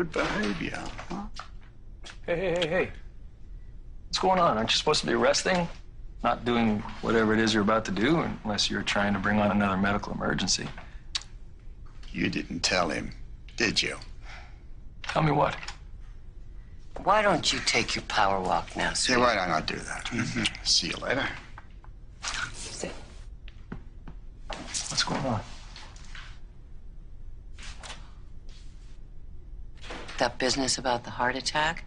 Good behavior, huh? Hey. What's going on? Aren't you supposed to be resting? Not doing whatever it is you're about to do unless you're trying to bring on another medical emergency. You didn't tell him, did you? Tell me what? Why don't you take your power walk now, sir? Yeah, why don't I do that? See you later. Sit. What's going on? That business about the heart attack?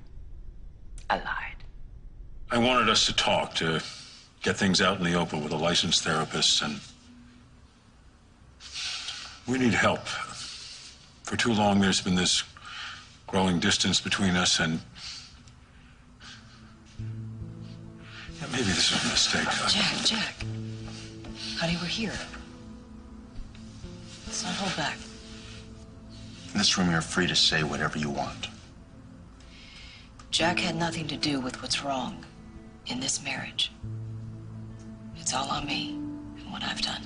I lied. I wanted us to talk, to get things out in the open with a licensed therapist, and we need help. For too long, there's been this growing distance between us, and yeah, maybe this is a mistake. Jack. Honey, we're here. Let's not hold back. In this room, you're free to say whatever you want. Jack had nothing to do with what's wrong in this marriage. It's all on me and what I've done.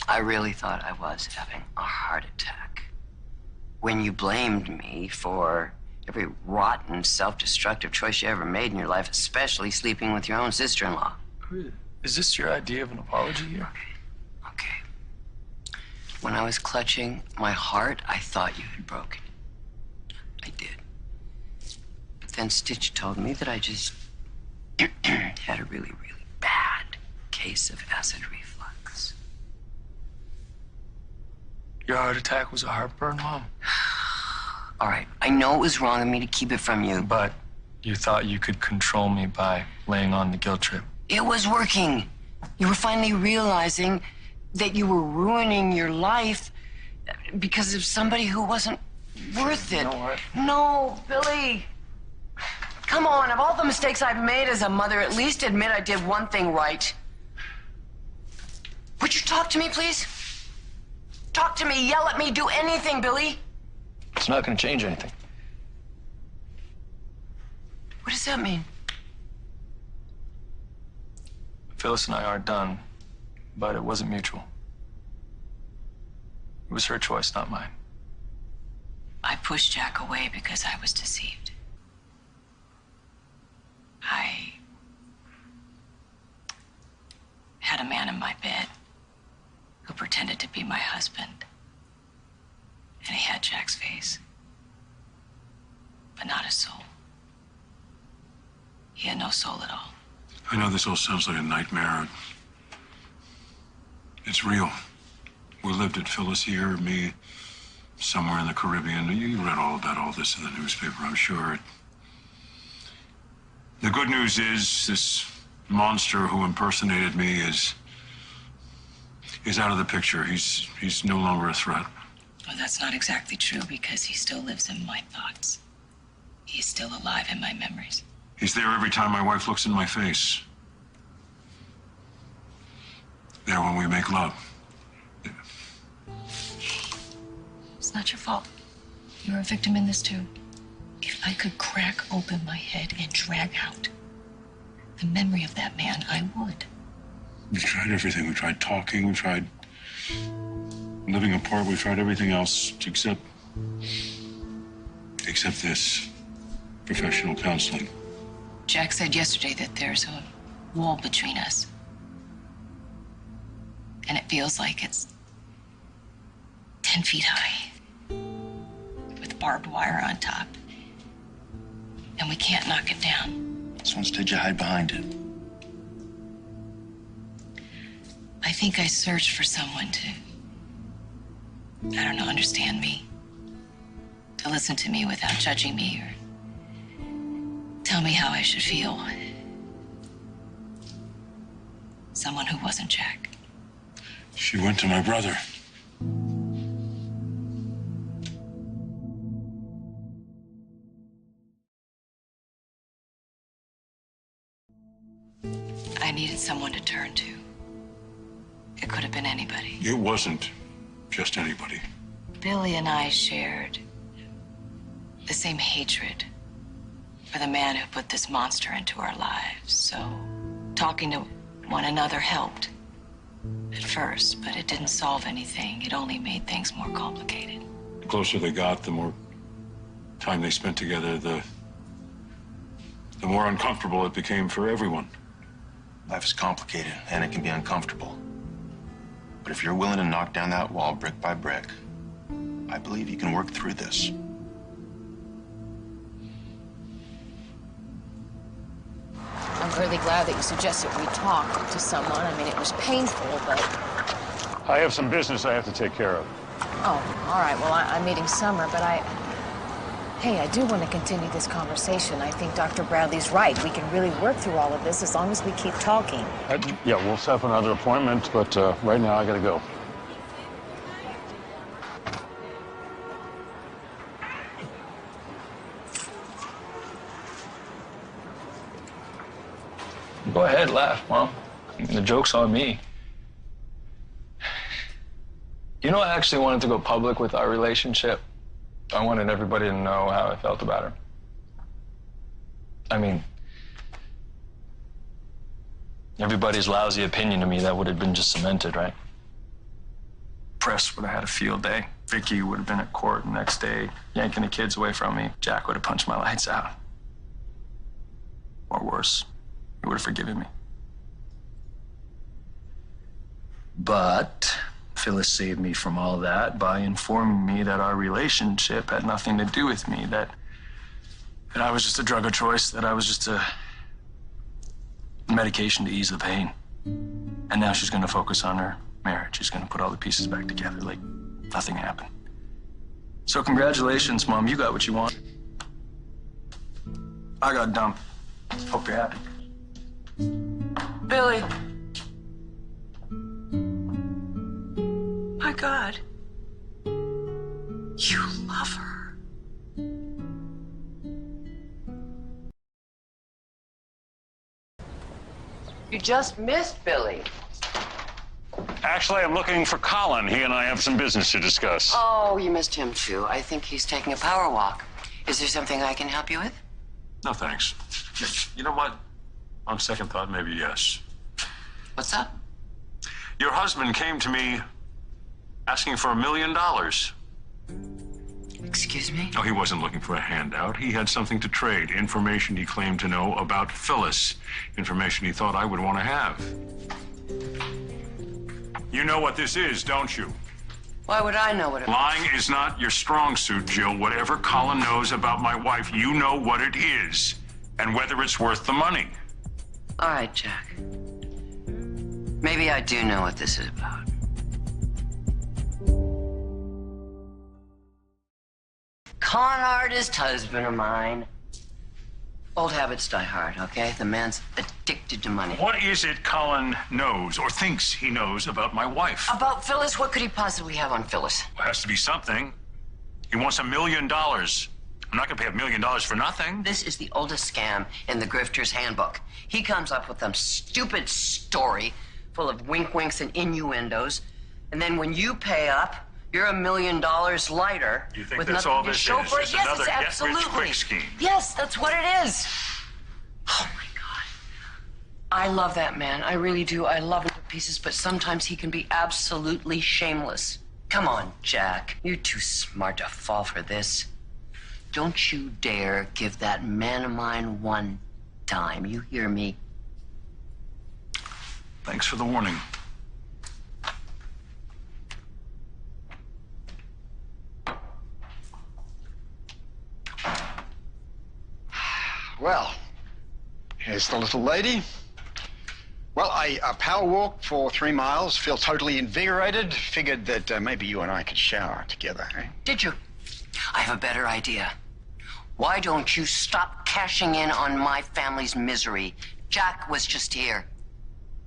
I really thought I was having a heart attack when you blamed me for every rotten, self-destructive choice you ever made in your life, especially sleeping with your own sister-in-law. Is this your idea of an apology here? Okay. When I was clutching my heart, I thought you had broken it. I did. But then Stitch told me that I just had a really, really bad case of acid reflux. Your heart attack was a heartburn, Mom? All right, I know it was wrong of me to keep it from you. But you thought you could control me by laying on the guilt trip. It was working. You were finally realizing that you were ruining your life because of somebody who wasn't worth it. You know what? No, Billy. Come on, of all the mistakes I've made as a mother, at least admit I did one thing right. Would you talk to me, please? Talk to me, yell at me, do anything, Billy. It's not going to change anything. What does that mean? Phyllis and I are done, but it wasn't mutual. It was her choice, not mine. I pushed Jack away because I was deceived. I had a man in my bed who pretended to be my husband. And he had Jack's face, but not his soul. He had no soul at all. I know this all sounds like a nightmare. It's real. We lived it, Phyllis here, me, somewhere in the Caribbean. You read all about all this in the newspaper, I'm sure. The good news is this monster who impersonated me is out of the picture. He's no longer a threat. Well, that's not exactly true because he still lives in my thoughts. He's still alive in my memories. He's there every time my wife looks in my face. There when we make love. It's not your fault. You're a victim in this too. If I could crack open my head and drag out the memory of that man, I would. We tried everything. We tried talking. We tried living apart. We tried everything else except this. Professional counseling. Jack said yesterday that there's a wall between us. And it feels like it's 10 feet high with barbed wire on top. And we can't knock it down. So instead you hide behind it. I think I searched for someone to, I don't know, understand me. To listen to me without judging me or tell me how I should feel. Someone who wasn't Jack. She went to my brother. I needed someone to turn to. It could have been anybody. It wasn't just anybody. Billy and I shared the same hatred for the man who put this monster into our lives. So talking to one another helped. at first, but it didn't solve anything. It only made things more complicated. The closer they got, the more time they spent together, the more uncomfortable it became for everyone. Life is complicated, and it can be uncomfortable. But if you're willing to knock down that wall brick by brick, I believe you can work through this. I'm really glad that you suggested we talk to someone. I mean, it was painful, but... I have some business I have to take care of. Oh, all right. Well, I'm meeting Summer, but Hey, I do want to continue this conversation. I think Dr. Bradley's right. We can really work through all of this as long as we keep talking. Yeah, we'll set up another appointment, but right now I gotta go. Go ahead, laugh, Mom. The joke's on me. You know, I actually wanted to go public with our relationship. I wanted everybody to know how I felt about her. I mean, everybody's lousy opinion of me, that would have been just cemented, right? Press would have had a field day. Vicky would have been at court the next day, yanking the kids away from me. Jack would have punched my lights out. Or worse, he would have forgiven me. But Phyllis saved me from all that by informing me that our relationship had nothing to do with me, that I was just a drug of choice, that I was just a medication to ease the pain. And now she's gonna focus on her marriage. She's gonna put all the pieces back together like nothing happened. So congratulations, Mom, you got what you want. I got dumped. Hope you're happy. Billy. My God. You love her. You just missed Billy. Actually, I'm looking for Colin. He and I have some business to discuss. Oh, you missed him too. I think he's taking a power walk. Is there something I can help you with? No, thanks. You know what? On second thought, maybe yes. What's up? Your husband came to me asking for $1 million. Excuse me? No, he wasn't looking for a handout. He had something to trade, information he claimed to know about Phyllis, information he thought I would want to have. You know what this is, don't you? Why would I know what it Lying is not your strong suit, Jill. Whatever Colin knows about my wife, you know what it is, and whether it's worth the money. All right, Jack. Maybe I do know what this is about. Con artist husband of mine. Old habits die hard, okay? The man's addicted to money. What is it Colin knows or thinks he knows about my wife? About Phyllis? What could he possibly have on Phyllis? Well, has to be something. He wants $1 million. I'm not gonna pay $1 million for nothing. This is the oldest scam in the grifter's handbook. He comes up with some stupid story full of wink-winks and innuendos, and then when you pay up, you're $1 million lighter. You think with that's nothing all to this show is? for it. It's Yes, another it's absolutely. get-rich-quick scheme. Yes, that's what it is. Oh my God. I love that man. I really do. I love him to pieces, but sometimes he can be absolutely shameless. Come on, Jack. You're too smart to fall for this. Don't you dare give that man of mine one dime. You hear me? Thanks for the warning. Well, here's the little lady. Well, I power walked for 3 miles, feel totally invigorated. Figured that maybe you and I could shower together, eh? Did you? I have a better idea. Why don't you stop cashing in on my family's misery? Jack was just here.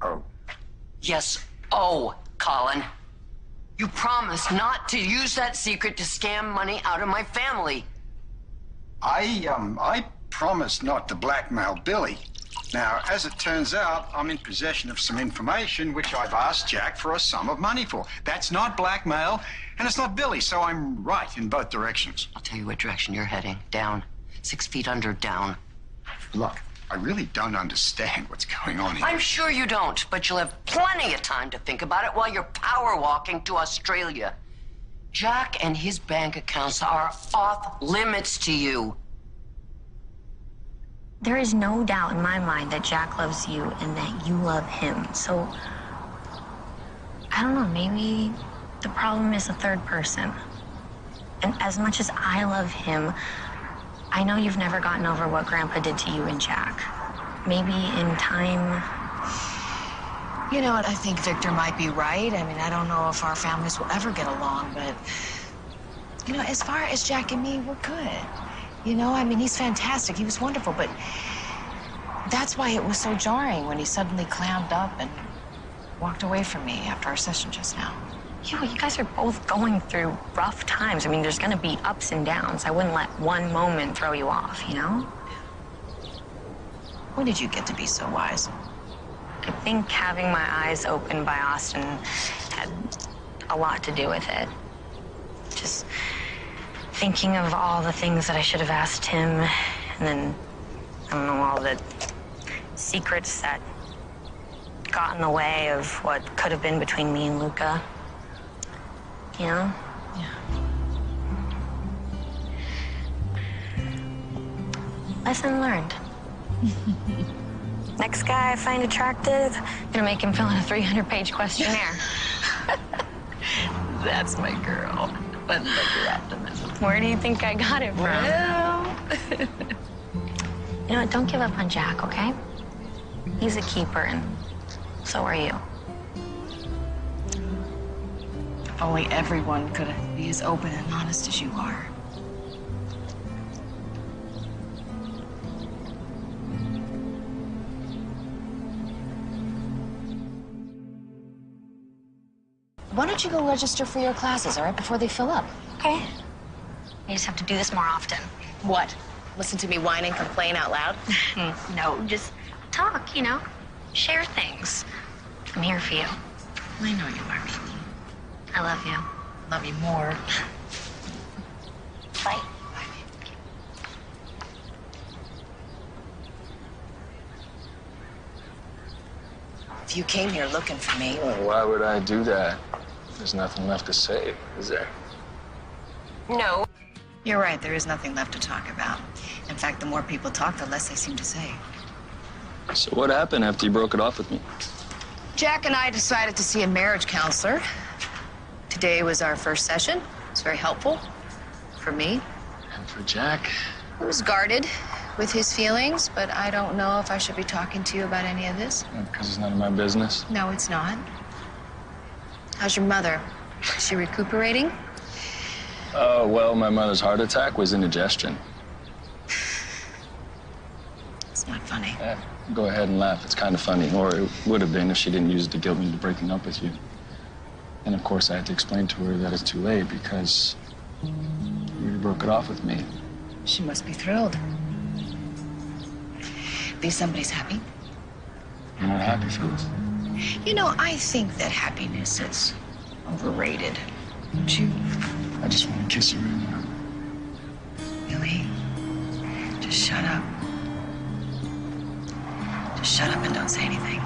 Oh. Yes, oh, Colin. You promised not to use that secret to scam money out of my family. I promised not to blackmail Billy. Now, as it turns out, I'm in possession of some information which I've asked Jack for a sum of money for. That's not blackmail, and it's not Billy, so I'm right in both directions. I'll tell you what direction you're heading. Down. 6 feet under, down. Look, I really don't understand what's going on here. I'm sure you don't, but you'll have plenty of time to think about it while you're power walking to Australia. Jack and his bank accounts are off limits to you. There is no doubt in my mind that Jack loves you and that you love him. So, I don't know, maybe the problem is a third person. And as much as I love him, I know you've never gotten over what Grandpa did to you and Jack. Maybe in time... You know what, I think Victor might be right. I mean, I don't know if our families will ever get along, but... You know, as far as Jack and me, we're good. You know, I mean, he's fantastic. He was wonderful, but that's why it was so jarring when he suddenly clammed up and walked away from me after our session just now. You guys are both going through rough times. I mean, there's gonna be ups and downs. I wouldn't let one moment throw you off, you know? When did you get to be so wise? I think having my eyes opened by Austin had a lot to do with it. Just thinking of all the things that I should have asked him, and then, I don't know, all the secrets that got in the way of what could have been between me and Luca. You know? Yeah. Lesson learned. Next guy I find attractive, gonna make him fill out a 300-page questionnaire. That's my girl. But look at your optimism. Where do you think I got it from? Well... You know what? Don't give up on Jack, okay? He's a keeper, and so are you. If only everyone could be as open and honest as you are. Why don't you go register for your classes, all right, before they fill up? Okay. You just have to do this more often. What? Listen to me whine and complain out loud? No, just talk, you know? Share things. I'm here for you. I know you are, baby. I love you. Love you more. Bye. If you came here looking for me... Well, why would I do that? There's nothing left to say, is there? No. You're right, there is nothing left to talk about. In fact, the more people talk, the less they seem to say. So what happened after you broke it off with me? Jack and I decided to see a marriage counselor. Today was our first session. It's very helpful for me. And for Jack? He was guarded with his feelings, but I don't know if I should be talking to you about any of this. Because it's none of my business. No, it's not. How's your mother? Is she recuperating? Oh, well, my mother's heart attack was indigestion. It's not funny. Yeah, go ahead and laugh. It's kind of funny. Or it would have been if she didn't use it to guilt me into breaking up with you. And of course, I had to explain to her that it's too late because you broke it off with me. She must be thrilled. At least somebody's happy. You're not happy, Phyllis. You know, I think that happiness is overrated. Don't you? I just want to kiss her right now. Billy, just shut up. Just shut up and don't say anything.